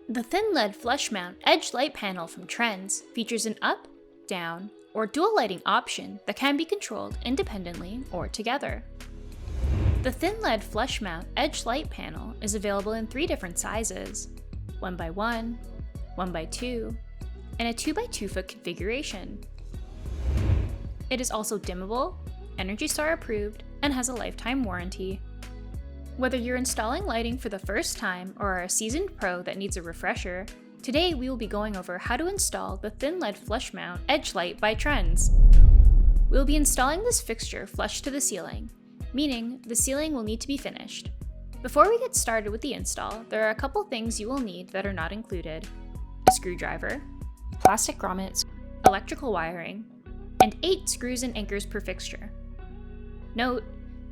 The ThinLED Flushmount edge light panel from Trenz features an up, down, or dual lighting option that can be controlled independently or together. The ThinLED Flushmount edge light panel is available in 3 different sizes: 1x1, 1x2, and a 2x2 foot configuration. It is also dimmable, Energy Star approved, and has a lifetime warranty. Whether you're installing lighting for the first time or are a seasoned pro that needs a refresher, today we will be going over how to install the ThinLED Flushmount edge light by Trenz. We will be installing this fixture flush to the ceiling, meaning the ceiling will need to be finished. Before we get started with the install, there are a couple things you will need that are not included: a screwdriver, plastic grommets, electrical wiring, and 8 screws and anchors per fixture. Note,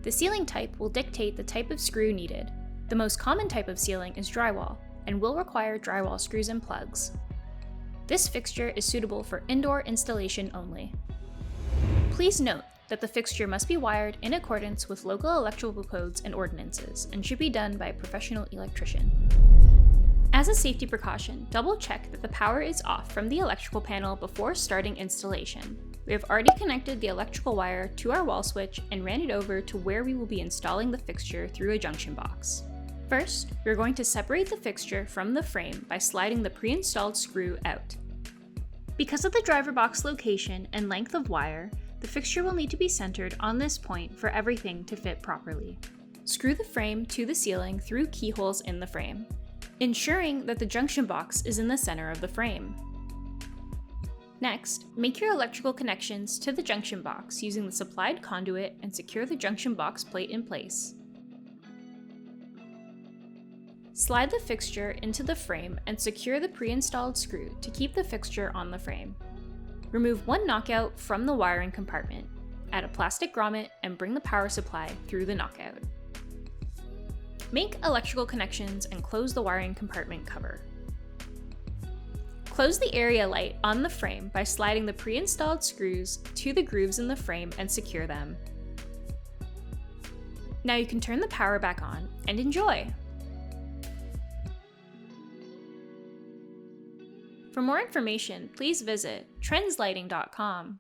the ceiling type will dictate the type of screw needed. The most common type of ceiling is drywall, and will require drywall screws and plugs. This fixture is suitable for indoor installation only. Please note that the fixture must be wired in accordance with local electrical codes and ordinances, and should be done by a professional electrician. As a safety precaution, double check that the power is off from the electrical panel before starting installation. We have already connected the electrical wire to our wall switch and ran it over to where we will be installing the fixture through a junction box. First, we're going to separate the fixture from the frame by sliding the pre-installed screw out. Because of the driver box location and length of wire, the fixture will need to be centered on this point for everything to fit properly. Screw the frame to the ceiling through keyholes in the frame, ensuring that the junction box is in the center of the frame. Next, make your electrical connections to the junction box using the supplied conduit and secure the junction box plate in place. Slide the fixture into the frame and secure the pre-installed screw to keep the fixture on the frame. Remove one knockout from the wiring compartment, add a plastic grommet, and bring the power supply through the knockout. Make electrical connections and close the wiring compartment cover. Close the area light on the frame by sliding the pre-installed screws to the grooves in the frame and secure them. Now you can turn the power back on and enjoy! For more information, please visit trenzlighting.com.